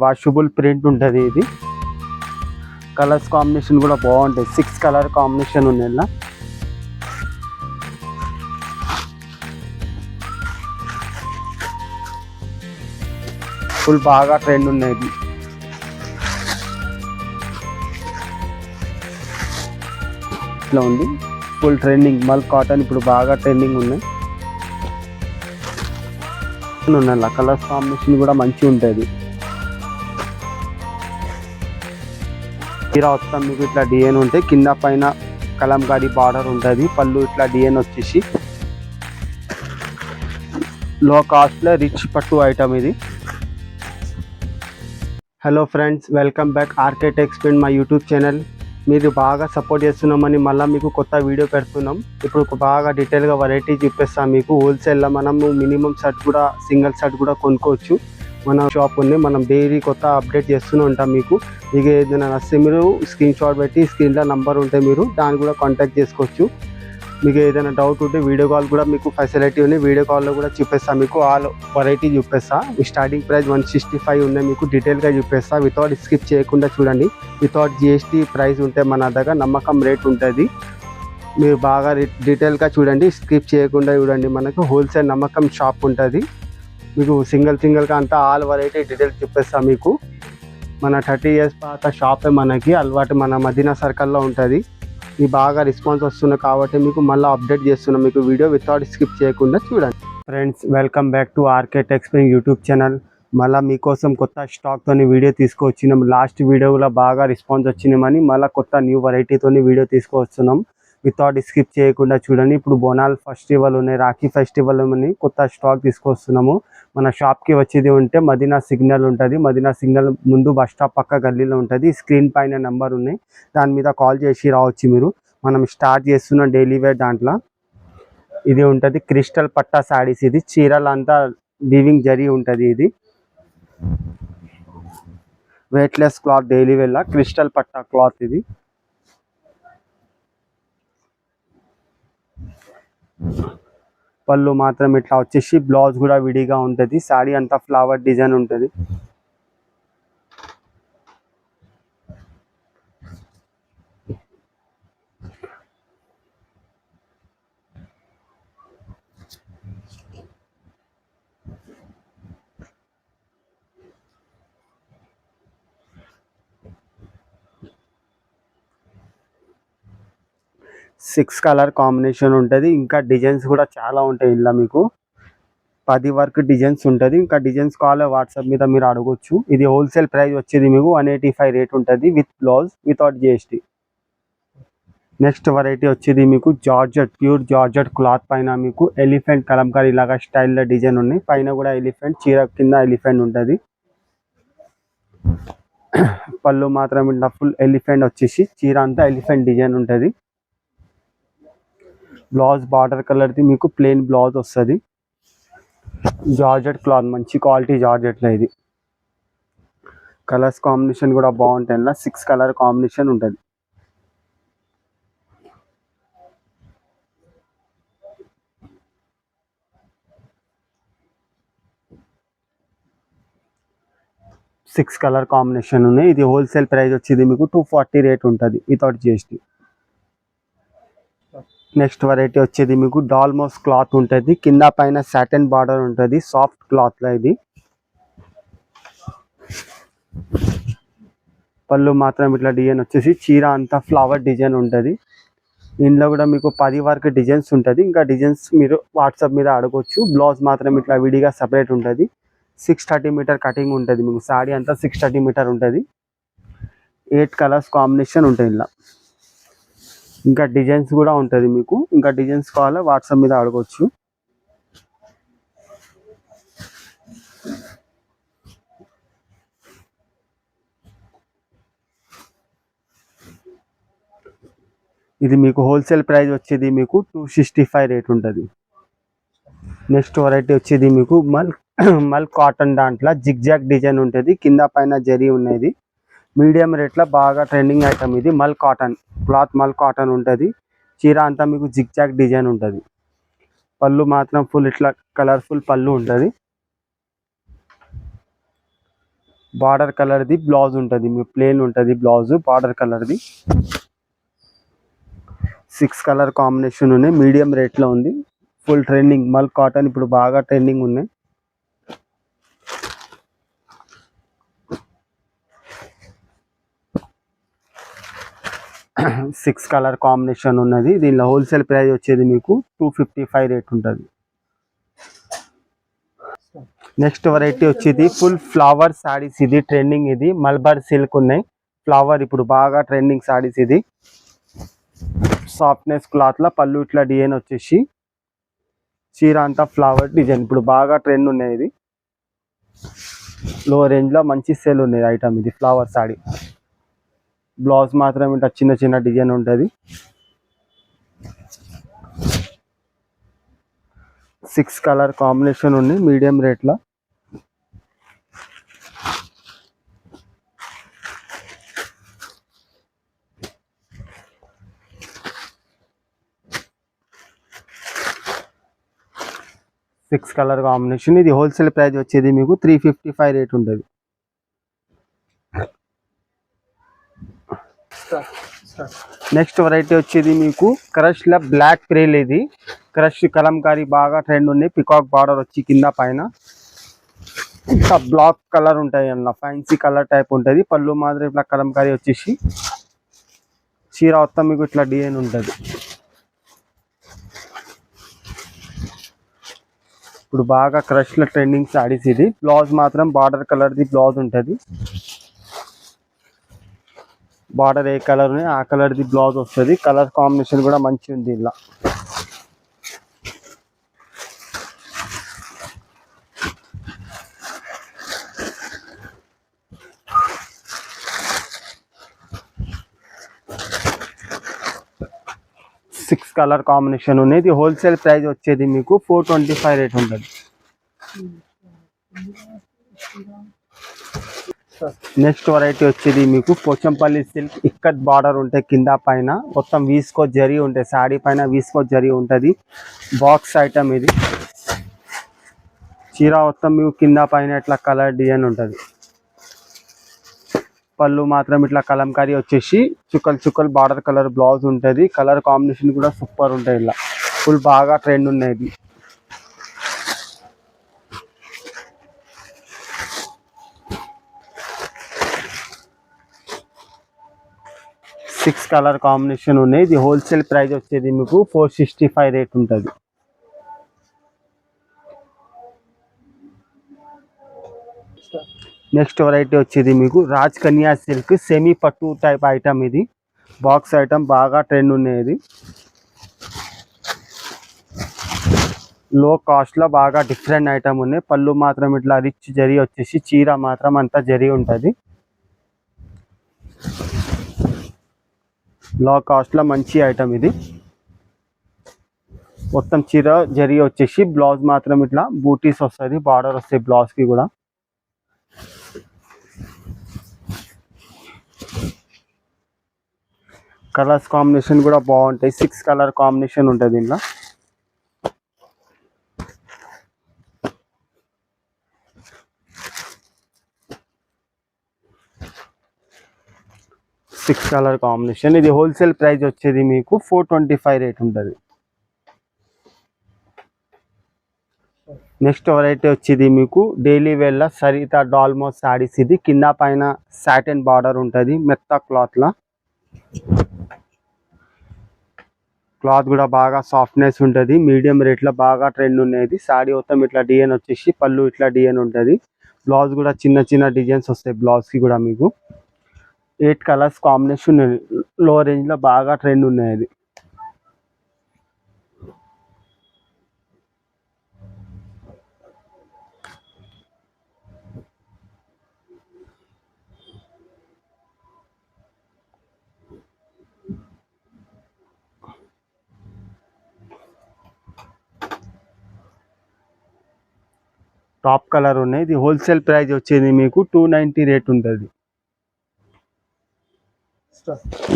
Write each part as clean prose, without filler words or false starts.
Washable print ఉంటుంది. ఇది colours combination కూడా బాగుంటాయి. 6 కలర్ కాంబినేషన్ ఉన్నాయి. ఇలా ఫుల్ బాగా ట్రెండ్ ఉన్నాయి. ఇట్లా ఉంది ఫుల్ ట్రెండింగ్. మల్ కాటన్ ఇప్పుడు బాగా ట్రెండింగ్ ఉన్నాయి. కలర్స్ కాంబినేషన్ కూడా మంచిగా ఉంటుంది. చీర వస్తాం మీకు ఇట్లా డిజైన్ ఉంటాయి. కింద పైన కలంకారీ బార్డర్ ఉంటుంది. పళ్ళు ఇట్లా డిజైన్ వచ్చేసి లో కాస్ట్లో రిచ్ పట్టు ఐటమ్ ఇది. Hello friends, welcome back RK textiles my YouTube channel. మీరు బాగా సపోర్ట్ చేస్తున్నామని మళ్ళీ మీకు కొత్త వీడియో పెడుతున్నాం. ఇప్పుడు బాగా డీటెయిల్గా వెరైటీ చూపిస్తాం మీకు. హోల్సేల్లో మనము మినిమం షర్ట్ కూడా సింగిల్ షర్ట్ కూడా కొనుక్కోవచ్చు. మన షాప్ ఉంది. మనం డైలీ కొత్త అప్డేట్ చేస్తూనే ఉంటాం. మీకు ఏదైనా నచ్చితే మీరు స్క్రీన్ షాట్ పెట్టి స్క్రీన్లో నంబర్ ఉంటే మీరు దాన్ని కూడా కాంటాక్ట్ చేసుకోవచ్చు. మీకు ఏదైనా డౌట్ ఉంటే వీడియో కాల్ కూడా మీకు ఫెసిలిటీ ఉంది. వీడియో కాల్లో కూడా చూపిస్తాను మీకు. ఆల్ వెరైటీ చూపిస్తా. స్టార్టింగ్ ప్రైస్ 165 ఉన్నాయి. మీకు డీటెయిల్గా చూపిస్తా. వితౌట్ స్కిప్ చేయకుండా చూడండి. వితౌట్ జిఎస్టీ ప్రైస్ ఉంటే మన దగ్గర నమ్మకం రేట్ ఉంటుంది. మీరు బాగా డీటెయిల్గా చూడండి, స్కిప్ చేయకుండా చూడండి. మనకు హోల్సేల్ నమ్మకం షాప్ ఉంటుంది. మీకు సింగిల్గా అంతా ఆల్ వెరైటీ డీటెయిల్స్ చూపిస్తాను మీకు. మన 30 years పాత షాపే మనకి అలవాటు. మన మదీనా సర్కిల్లో ఉంటుంది. ఈ బాగా రెస్పాన్స్ వస్తుంది కాబట్టి మీకు మళ్ళీ అప్డేట్ చేస్తున్నాం మీకు వీడియో. వితౌట్ స్కిప్ చేయకుండా చూడండి. Friends, welcome back to RK textiles YouTube channel. మళ్ళీ మీకోసం కొత్త స్టాక్తో వీడియో తీసుకొచ్చినాం. లాస్ట్ వీడియోలో బాగా రెస్పాన్స్ వచ్చినామని మళ్ళీ కొత్త న్యూ వెరైటీతో వీడియో తీసుకొస్తున్నాం. వితౌట్ స్కిప్ చేయకుండా చూడండి. ఇప్పుడు బోనాల్ ఫెస్టివల్ ఉన్నాయి, రాఖీ ఫెస్టివల్ అని కొత్త స్టాక్ తీసుకొస్తున్నాము. మన షాప్కి వచ్చేది ఉంటే మదీనా సిగ్నల్ ఉంటుంది. మదీనా సిగ్నల్ ముందు బస్ స్టాప్ పక్క గల్లీలో ఉంటుంది. స్క్రీన్ పైన నెంబర్ ఉన్నాయి, దాని మీద కాల్ చేసి రావచ్చు మీరు. మనం స్టార్ట్ చేస్తున్నాం డైలీ వేర్. దాంట్లో ఇది ఉంటుంది క్రిస్టల్ పట్టా శారీస్. ఇది చీరలంతా వీవింగ్ జరీ ఉంటుంది. ఇది వెయిట్లెస్ క్లాత్, డైలీ వేర్లా క్రిస్టల్ పట్టా క్లాత్. ఇది పళ్ళు మాత్రం ఇట్లా వచ్చేసి బ్లౌజ్ కూడా విడిగా ఉంటుంది. శారీ అంతా ఫ్లవర్ డిజైన్ ఉంటుంది. సిక్స్ కలర్ కాంబినేషన్ ఉంటుంది. ఇంకా డిజైన్స్ కూడా చాలా ఉంటాయి. ఇలా మీకు 10 వరకు డిజైన్స్ ఉంటుంది. ఇంకా డిజైన్స్ కావాలి వాట్సాప్ మీద మీరు అడగొచ్చు. ఇది హోల్సేల్ ప్రైస్ వచ్చేది మీకు 185 రేట్ ఉంటుంది with blouse, without GST. Next variety వచ్చేది మీకు జార్జెట్, ప్యూర్ జార్జెట్ క్లాత్ పైన మీకు ఎలిఫెంట్ కలంకారీ ఇలాగా స్టైల్లో డిజైన్ ఉన్నాయి. పైన కూడా ఎలిఫెంట్, చీర కింద ఎలిఫెంట్ ఉంటుంది. పళ్ళు మాత్రం ఇట్లా ఫుల్ ఎలిఫెంట్ వచ్చేసి చీర అంతా ఎలిఫెంట్ డిజైన్ ఉంటుంది. బ్లౌజ్ బార్డర్ కలర్ది మీకు ప్లెయిన్ బ్లౌజ్ వస్తుంది. జార్జెట్ క్లాత్, మంచి క్వాలిటీ జార్జెట్లో. ఇది కలర్స్ కాంబినేషన్ కూడా బాగుంటాయి. ఇలా 6 కలర్ కాంబినేషన్ ఉంటుంది. సిక్స్ కలర్ కాంబినేషన్ ఉన్నాయి. ఇది హోల్సేల్ ప్రైస్ వచ్చేది మీకు 240 రేట్ ఉంటుంది వితౌట్ జిఎస్టీ. నెక్స్ట్ వెరైటీ వచ్చేది మీకు డాల్మోస్ క్లాత్ ఉంటుంది. కింద పైన సాటిన్ బార్డర్ ఉంటుంది. సాఫ్ట్ క్లాత్లో ఇది. పళ్ళు మాత్రం ఇట్లా డిజైన్ వచ్చేసి చీర అంతా ఫ్లవర్ డిజైన్ ఉంటుంది. ఇందులో కూడా మీకు 10 వరకు డిజైన్స్ ఉంటుంది. ఇంకా డిజైన్స్ మీరు వాట్సాప్ మీద అడగొచ్చు. బ్లౌజ్ మాత్రం ఇట్లా విడిగా సపరేట్ ఉంటుంది. 630 మీటర్ కటింగ్ ఉంటుంది. మీకు సాడీ అంతా 630 మీటర్ ఉంటుంది. 8 కలర్స్ కాంబినేషన్ ఉంటాయి. ఇలా ఇంకా డిజైన్స్ కూడా ఉంటుంది మీకు. ఇంకా డిజైన్స్ కావాలా వాట్సాప్ మీద అడగొచ్చు. ఇది మీకు హోల్సేల్ ప్రైస్ వచ్చేది మీకు 265 రేట్ ఉంటుంది. నెక్స్ట్ వెరైటీ వచ్చేది మీకు మల్ కాటన్ దాంట్లో జిగ్జాగ్ డిజైన్ ఉంటుంది. కింద పైన జరీ ఉన్నది. మీడియం రేట్లో బాగా ట్రెండింగ్ ఐటమ్ ఇది. మల్ కాటన్ క్లాత్, మల్ కాటన్ ఉంటుంది. చీర అంతా మీకు జిగ్జాగ్ డిజైన్ ఉంటుంది. పళ్ళు మాత్రం ఫుల్ ఇట్లా కలర్ఫుల్ పళ్ళు ఉంటుంది. బార్డర్ కలర్ది బ్లౌజ్ ఉంటుంది, మీ ప్లేన్ ఉంటుంది బ్లౌజ్ బార్డర్ కలర్ది. 6 కలర్ కాంబినేషన్ ఉన్నాయి, మీడియం రేట్లో ఉంది. ఫుల్ ట్రెండింగ్ మల్ కాటన్ ఇప్పుడు బాగా ట్రెండింగ్ ఉన్నాయి. 6 కలర్ కాంబినేషన్ ఉన్నది. దీనిలో హోల్సేల్ ప్రైస్ వచ్చేది మీకు 255 రేట్ ఉంటుంది. నెక్స్ట్ వెరైటీ వచ్చేది ఫుల్ ఫ్లవర్ సారీస్. ఇది ట్రెండింగ్, ఇది మల్బార్ సిల్క్ ఉన్నాయి. ఫ్లవర్ ఇప్పుడు బాగా ట్రెండింగ్ సారీస్. ఇది సాఫ్ట్నెస్ క్లాత్ లా పళ్ళు ఇట్లా డిజైన్ వచ్చేసి చీర అంతా ఫ్లవర్ డిజైన్ ఇప్పుడు బాగా ట్రెండ్ ఉన్నాయి. ఇది లో రేంజ్ లో మంచి సేల్ ఉన్నాయి ఐటమ్. ఇది ఫ్లవర్ సారీ. బ్లౌజ్ మాత్రం ఇట్లా చిన్న చిన్న డిజైన్ ఉంటుంది. 6 కలర్ కాంబినేషన్ ఉంది మీడియం రేట్లో. Six colour combination. ఇది హోల్సేల్ ప్రైస్ వచ్చేది మీకు 355 రేట్ ఉంటుంది. నెక్స్ట్ వెరైటీ వచ్చేది మీకు క్రష్ లా బ్లాక్ ప్రేల్. ఇది క్రష్ కలంకారీ బాగా ట్రెండ్ ఉన్నాయి. పికాక్ బార్డర్ వచ్చి కింద పైన ఇంకా బ్లాక్ కలర్ ఉంటాయి అన్న ఫ్యాన్సీ కలర్ టైప్ ఉంటుంది. పళ్ళు మాత్రం ఇట్లా కలంకారీ వచ్చేసి చీర మొత్తం మీకు ఇట్లా డిజైన్ ఉంటుంది. ఇప్పుడు బాగా క్రష్ లో ట్రెండింగ్ సారీస్. ఇది బ్లౌజ్ మాత్రం బార్డర్ కలర్ ది బ్లౌజ్ ఉంటుంది. బార్డర్ ఏ కలర్ ఆ కలర్ ది బ్లౌజ్ వస్తుంది. కలర్ కాంబినేషన్ కూడా మంచి ఉంది. ఇలా సిక్స్ కలర్ కాంబినేషన్ ఉన్నాయి. ఇది హోల్సేల్ ప్రైస్ వచ్చేది మీకు 425 రేట్ ఉంటుంది. నెక్స్ట్ వెరైటీ వచ్చేది మీకు పోచంపల్లి సిల్క్ ఇక్కత్ బార్డర్ ఉంటాయి. కింద పైన మొత్తం వీస్కో జరీ ఉంటాయి. శారీ పైన వీస్కో జరీ ఉంటుంది. బాక్స్ ఐటమ్ ఇది. చీర మొత్తం మీకు కింద పైన ఇట్లా కలర్ డిజైన్ ఉంటుంది. పళ్ళు మాత్రం ఇట్లా కలంకారీ వచ్చేసి చుక్కలు చుక్కలు బార్డర్ కలర్ బ్లౌజ్ ఉంటుంది. కలర్ కాంబినేషన్ కూడా సూపర్ ఉంటాయి. ఇలా ఫుల్ బాగా ట్రెండ్ ఉన్నాయి. సిక్స్ కలర్ కాంబినేషన్ ఉన్నాయి. ఇది హోల్సేల్ ప్రైస్ వచ్చేది మీకు 465 రేట్ ఉంటుంది. నెక్స్ట్ వెరైటీ వచ్చేది మీకు రాజ్ కన్యా సిల్క్ సెమీ పట్టు టైప్ ఐటమ్. ఇది బాక్స్ ఐటమ్ బాగా ట్రెండ్ ఉన్నాయి. లో కాస్ట్ లో బాగా డిఫరెంట్ ఐటమ్ ఉన్నాయి. పళ్ళు మాత్రం ఇట్లా రిచ్ జరీ వచ్చేసి చీర మాత్రం అంతా జరీ ఉంటుంది. లో కాస్ట్ లో మంచి ఐటమ్. ఇది మొత్తం చీర జరీ వచ్చేసి బ్లౌజ్ మాత్రం ఇట్లా బూటీస్ వస్తుంది. బార్డర్ వస్తాయి బ్లౌజ్ కి కూడా. కలర్స్ కాంబినేషన్ కూడా బాగుంటాయి. 6 కలర్ కాంబినేషన్ ఉంటుంది దీంట్లో. Six colour combination. ఇది హోల్సేల్ ప్రైస్ వచ్చేది మీకు 425 రేట్ ఉంటుంది. నెక్స్ట్ వెరైటీ వచ్చేది మీకు డైలీ వేర్ సరిత డాల్మో సారీస్. ఇది కింద పైన సాటిన్ బార్డర్ ఉంటుంది. మెత్త క్లాత్ లా క్లాత్ కూడా బాగా సాఫ్ట్నెస్ ఉంటుంది. మీడియం రేట్ లో బాగా ట్రెండ్ ఉన్నాయి. సారీ మొత్తం ఇట్లా డిజైన్ వచ్చేసి పళ్ళు ఇట్లా డిజైన్ ఉంటుంది. బ్లౌజ్ కూడా చిన్న చిన్న డిజైన్స్ వస్తాయి బ్లౌజ్ కి కూడా. మీకు 8 కలర్స్ కాంబినేషన్ లో రేంజ్ లో బాగా ట్రెండ్ ఉన్నాయి. అది టాప్ కలర్ ఉన్నాయి. ఇది హోల్సేల్ ప్రైస్ వచ్చేది మీకు 290 రేట్ ఉంటుంది.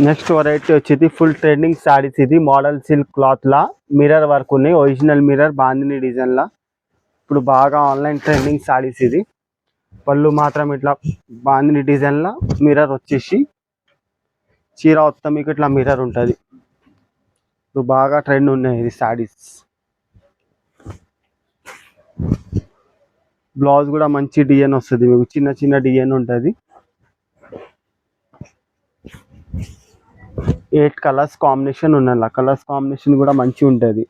నెక్స్ట్ వెరైటీ వచ్చేది ఫుల్ ట్రెండింగ్ సారీస్. ఇది మోడల్ సిల్క్ క్లాత్ లా మిర్రర్ వర్క్ ఉన్నాయి. ఒరిజినల్ మిర్రర్ బాందిని డిజైన్ లా ఇప్పుడు బాగా ఆన్లైన్ ట్రెండింగ్ సారీస్. ఇది పళ్ళు మాత్రం ఇట్లా బాందిని డిజైన్లో మిర్రర్ వచ్చేసి చీర మొత్తం మీకు ఇట్లా మిర్రర్ ఉంటుంది. ఇప్పుడు బాగా ట్రెండ్ ఉన్నాయి ఇది శారీస్. బ్లౌజ్ కూడా మంచి డిజైన్ వస్తుంది మీకు, చిన్న చిన్న డిజైన్ ఉంటుంది. 8 కలర్స్ కాంబినేషన్ ఉన్నాయి. కలర్స్ కాంబినేషన్ కూడా మంచిగా ఉంటుంది.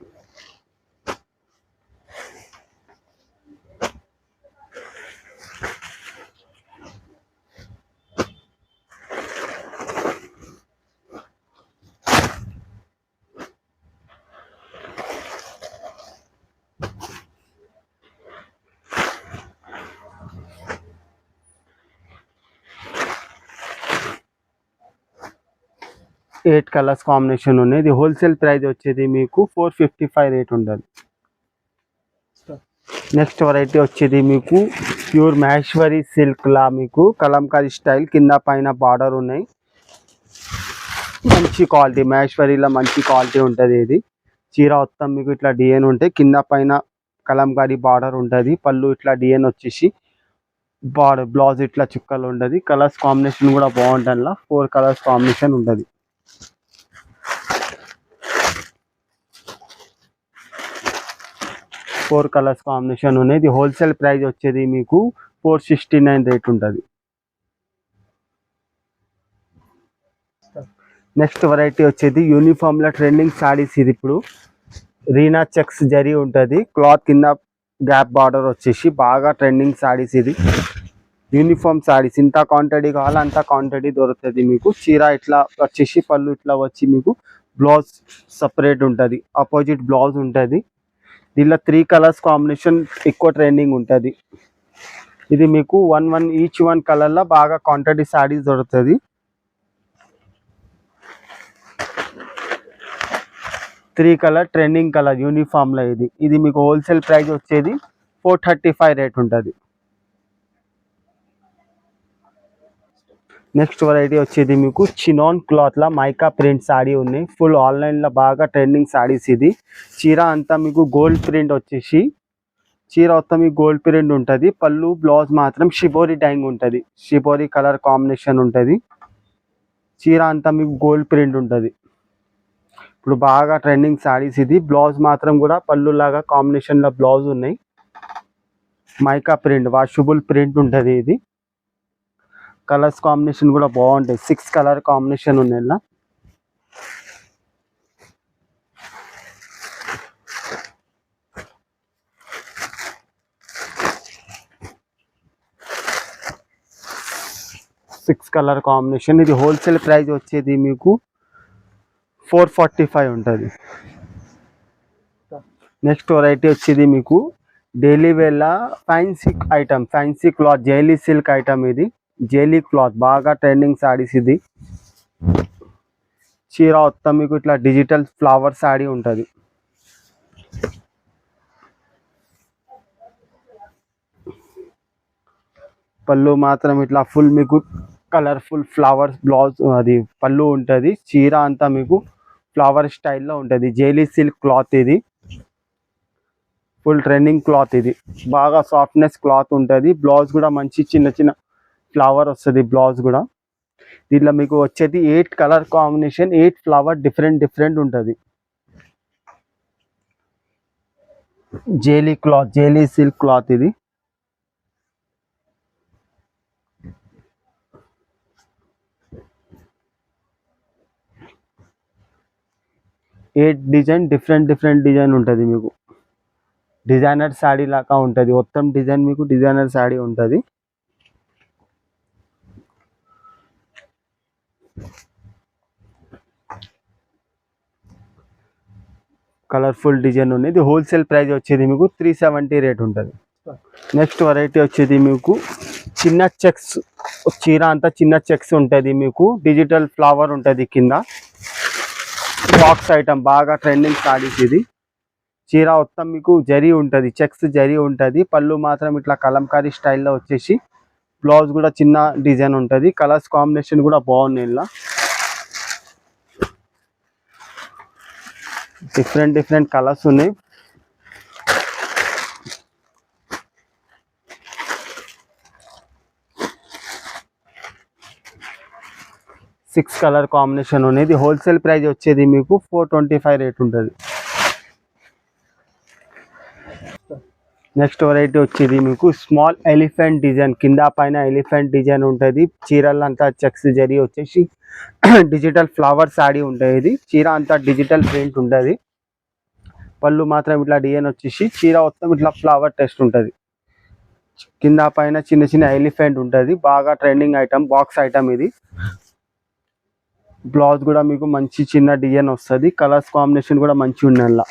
ఎయిట్ కలర్స్ కాంబినేషన్ ఉన్నాయి. ఇది హోల్సేల్ ప్రైస్ వచ్చేది మీకు 455 రేట్ ఉంటుంది. నెక్స్ట్ వెరైటీ వచ్చేది మీకు ప్యూర్ మహేశ్వరి సిల్క్ లా మీకు కలంకారీ స్టైల్, కింద పైన బార్డర్ ఉన్నాయి. మంచి క్వాలిటీ మహేశ్వరిలో మంచి క్వాలిటీ ఉంటుంది. ఇది చీర మొత్తం మీకు ఇట్లా డిజైన్ ఉంటాయి, కింద పైన కలంకారీ బార్డర్ ఉంటుంది. పళ్ళు ఇట్లా డిజైన్ వచ్చేసి బార్డర్, బ్లౌజ్ ఇట్లా చుక్కలు ఉంటుంది. కలర్స్ కాంబినేషన్ కూడా బాగుంటుంది. 4 కలర్స్ కాంబినేషన్ ఉంటుంది. ఫోర్ కలర్స్ కాంబినేషన్ ఉన్నాయి. ఇది హోల్సేల్ ప్రైస్ వచ్చేది మీకు 469 రేట్ ఉంటుంది. నెక్స్ట్ వెరైటీ వచ్చేది యూనిఫామ్లో ట్రెండింగ్ శారీస్. ఇది ఇప్పుడు రీనా చెక్స్ జరీ ఉంటుంది. క్లాత్ కింద గ్యాప్ బార్డర్ వచ్చేసి బాగా ట్రెండింగ్ శారీస్. ఇది యూనిఫామ్ శారీస్, ఇంత క్వాంటిటీ కావాలా అంత క్వాంటిటీ దొరుకుతుంది మీకు. చీర ఇట్లా వచ్చేసి పళ్ళు ఇట్లా వచ్చి మీకు బ్లౌజ్ సపరేట్ ఉంటుంది, ఆపోజిట్ బ్లౌజ్ ఉంటుంది. దీనిలో 3 కలర్స్ కాంబినేషన్ ఎక్కువ ట్రెండింగ్ ఉంటుంది. ఇది మీకు 1 ఈచ్ 1 కలర్లో బాగా క్వాంటిటీ శారీస్ దొరుకుతుంది. 3 కలర్ ట్రెండింగ్ కలర్ యూనిఫామ్లో ఇది మీకు హోల్సేల్ ప్రైస్ వచ్చేది 435 రేట్ ఉంటుంది. నెక్స్ట్ వెరైటీ వచ్చేది మీకు చినాన్ క్లాత్లో మైకా ప్రింట్ శారీ ఉన్నాయి. ఫుల్ ఆన్లైన్లో బాగా ట్రెండింగ్ శారీస్. ఇది చీర అంతా మీకు గోల్డ్ ప్రింట్ వచ్చేసి, చీర మొత్తం మీకు గోల్డ్ ప్రింట్ ఉంటుంది. పళ్ళు బ్లౌజ్ మాత్రం షిబోరి డైంగ్ ఉంటుంది, షిబోరి కలర్ కాంబినేషన్ ఉంటుంది. చీర అంతా మీకు గోల్డ్ ప్రింట్ ఉంటుంది. ఇప్పుడు బాగా ట్రెండింగ్ శారీస్. ఇది బ్లౌజ్ మాత్రం కూడా పళ్ళు లాగా కాంబినేషన్లో బ్లౌజ్ ఉన్నాయి. మైకా ప్రింట్, వాషబుల్ ప్రింట్ ఉంటుంది. ఇది కలర్స్ కాంబినేషన్ కూడా బాగుంటాయి. 6 కలర్ కాంబినేషన్ ఉన్నాయి. ఇలా సిక్స్ కలర్ కాంబినేషన్. ఇది హోల్సేల్ ప్రైస్ వచ్చేది మీకు 445 ఉంటుంది. నెక్స్ట్ వెరైటీ వచ్చేది మీకు డైలీ వేర్లా ఫ్యాన్సీ ఐటమ్, ఫ్యాన్సీ క్లాత్ జైలీ సిల్క్ ఐటమ్. ఇది జైలీ క్లాత్ బాగా ట్రెండింగ్ శారీస్. ఇది చీర మొత్తం మీకు ఇట్లా డిజిటల్ ఫ్లవర్ శారీ ఉంటుంది. పళ్ళు మాత్రం ఇట్లా ఫుల్ మీకు కలర్ఫుల్ ఫ్లవర్స్ బ్లౌజ్ అది పళ్ళు ఉంటుంది. చీర అంతా మీకు ఫ్లవర్ స్టైల్లో ఉంటుంది. జైలీ సిల్క్ క్లాత్, ఇది ఫుల్ ట్రెండింగ్ క్లాత్. ఇది బాగా సాఫ్ట్నెస్ క్లాత్ ఉంటుంది. బ్లౌజ్ కూడా మంచి చిన్న చిన్న ఫ్లవర్ వస్తుంది బ్లౌజ్ కూడా. దీంట్లో మీకు వచ్చేది 8 కలర్ కాంబినేషన్, 8 ఫ్లవర్ డిఫరెంట్ ఉంటుంది. జైలీ క్లాత్, జైలీ సిల్క్ క్లాత్. ఇది డిజైన్ డిఫరెంట్ డిజైన్ ఉంటుంది మీకు. డిజైనర్ శారీ లాగా ఉంటుంది మొత్తం డిజైన్, మీకు డిజైనర్ శారీ ఉంటుంది. కలర్ఫుల్ డిజైన్ ఉంది. ఇది హోల్సేల్ ప్రైస్ వచ్చేది మీకు 370 రేట్ ఉంటుంది. నెక్స్ట్ వెరైటీ వచ్చేది మీకు చిన్న చెక్స్, చీర అంతా చిన్న చెక్స్ ఉంటుంది. మీకు డిజిటల్ ఫ్లవర్ ఉంటుంది కింద. బాక్స్ ఐటమ్ బాగా ట్రెండింగ్ శారీస్. ఇది చీర మొత్తం మీకు జరీ ఉంటుంది, చెక్స్ జరీ ఉంటుంది. పళ్ళు మాత్రం ఇట్లా కలంకారీ స్టైల్లో వచ్చేసి బ్లౌజ్ కూడా చిన్న డిజైన్ ఉంటుంది. కలర్స్ కాంబినేషన్ కూడా బాగున్నాయి. ఇలా డిఫరెంట్ కలర్స్ ఉన్నాయి. 6 కలర్ కాంబినేషన్ ఉన్నాయి. ఇది హోల్సేల్ ప్రైస్ వచ్చేది మీకు 425 రేట్ ఉంటుంది. నెక్స్ట్ వెరైటీ వచ్చేది మీకు స్మాల్ ఎలిఫెంట్ డిజైన్, కింద పైన ఎలిఫెంట్ డిజైన్ ఉంటుంది. చీరలంతా చెక్స్ జరీ వచ్చేసి డిజిటల్ ఫ్లవర్ సాడీ ఉంటుంది. ఇది చీర అంతా డిజిటల్ ప్రింట్ ఉంటుంది. పళ్ళు మాత్రం ఇట్లా డిజైన్ వచ్చేసి చీర మొత్తం ఇట్లా ఫ్లవర్ టెస్ట్ ఉంటుంది. కింద పైన చిన్న చిన్న ఎలిఫెంట్ ఉంటుంది. బాగా ట్రెండింగ్ ఐటమ్, బాక్స్ ఐటమ్ ఇది. బ్లౌజ్ కూడా మీకు మంచి చిన్న డిజైన్ వస్తుంది. కలర్స్ కాంబినేషన్ కూడా మంచి ఉన్నాయి.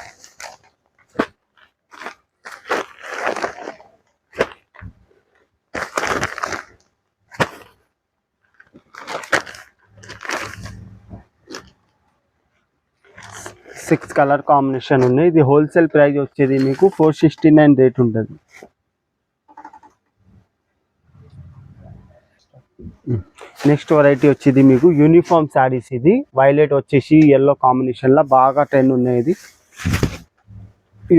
సిక్స్ కలర్ కాంబినేషన్ ఉన్నాయి. ఇది హోల్సేల్ ప్రైస్ వచ్చేది మీకు 469 రేట్ ఉంటుంది. నెక్స్ట్ వెరైటీ వచ్చేది మీకు యూనిఫామ్ శారీస్. ఇది వైలెట్ వచ్చేసి ఎల్లో కాంబినేషన్ లో బాగా ట్రెండ్ ఉన్నాయి. ఇది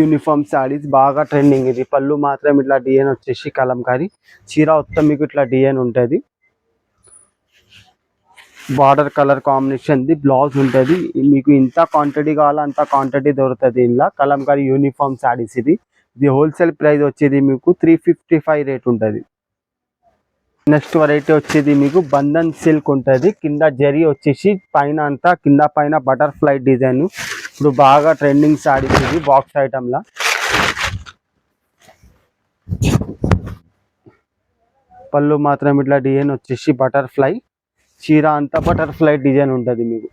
యూనిఫామ్ శారీస్ బాగా ట్రెండింగ్. ఇది పళ్ళు మాత్రం ఇట్లా డిజైన్ వచ్చేసి కలంకారీ, చీర మొత్తం మీకు ఇట్లా డిజైన్ ఉంటుంది. Border colour combination the blouse ఉంటుంది. మీకు ఇంత క్వాంటిటీ కావాలో అంత క్వాంటిటీ దొరుకుతుంది. ఇలా కలంకారీ యూనిఫామ్ శారీస్. ఇది హోల్సేల్ ప్రైస్ వచ్చేది మీకు 355 రేట్ ఉంటుంది. నెక్స్ట్ వెరైటీ వచ్చేది మీకు బంధన్ సిల్క్ ఉంటుంది. కింద జరీ వచ్చేసి పైన అంతా కింద పైన బటర్ఫ్లై డిజైన్. ఇప్పుడు బాగా ట్రెండింగ్ శారీస్. ఇది బాక్స్ ఐటమ్లా పళ్ళు మాత్రం ఇట్లా డిజైన్ వచ్చేసి బటర్ఫ్లై, చీర అంతా బటర్ఫ్లై డిజైన్ ఉంటుంది. మీకు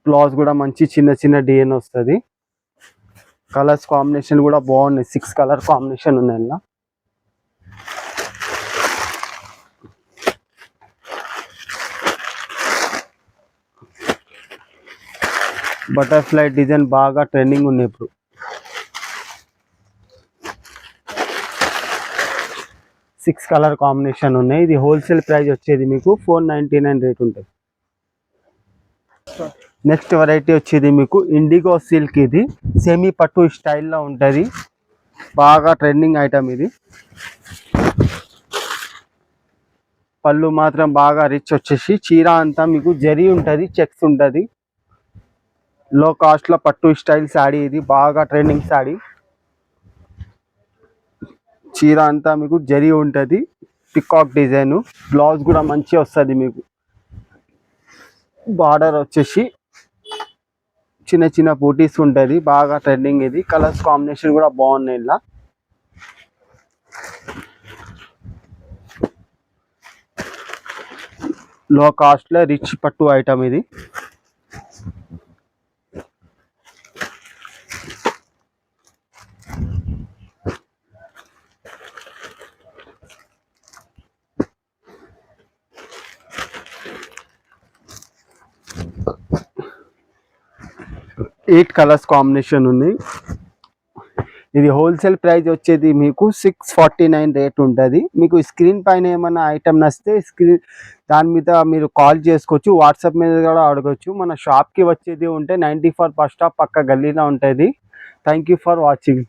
బ్లౌజ్ కూడా మంచి చిన్న చిన్న డిజైన్ వస్తుంది. కలర్స్ కాంబినేషన్ కూడా బాగున్నాయి. 6 కలర్ కాంబినేషన్ ఉన్నాయి. ఇలా బటర్ఫ్లై డిజైన్ బాగా ట్రెండింగ్ ఉన్నాయి ఇప్పుడు. సిక్స్ కలర్ కాంబినేషన్ ఉన్నాయి. ఇది హోల్సేల్ ప్రైస్ వచ్చేది మీకు 499 రేట్ ఉంటుంది. నెక్స్ట్ వెరైటీ వచ్చేది మీకు ఇండిగో సిల్క్. ఇది సెమీ పట్టు స్టైల్లో ఉంటుంది. బాగా ట్రెండింగ్ ఐటమ్ ఇది. పళ్ళు మాత్రం బాగా రిచ్ వచ్చేసి చీర అంతా మీకు జరీ ఉంటుంది, చెక్స్ ఉంటుంది. లో కాస్ట్ లో పట్టు స్టైల్ శారీ. ఇది బాగా ట్రెండింగ్ శారీ. చీర అంతా మీకు జరీ ఉంటుంది, పికాక్ డిజైన్. బ్లౌజ్ కూడా మంచిగా వస్తుంది. మీకు బార్డర్ వచ్చేసి చిన్న చిన్న బూటీస్ ఉంటుంది. బాగా ట్రెండింగ్ ఇది. కలర్స్ కాంబినేషన్ కూడా బాగున్నాయి. ఇలా లో కాస్ట్ లో రిచ్ పట్టు ఐటమ్ ఇది. 8 కలర్స్ కాంబినేషన్ ఉంది. ఇది హోల్సేల్ ప్రైస్ వచ్చేది మీకు 649 రేట్ ఉంటుంది. మీకు స్క్రీన్ పైన ఏమైనా ఐటమ్ నచ్చితే దాని మీద మీరు కాల్ చేసుకోవచ్చు, వాట్సాప్ మీద కూడా అడగచ్చు. మన షాప్కి వచ్చేది ఉంటే 94 బస్ స్టాప్ పక్క గల్లీలో ఉంటుంది. Thank you for watching.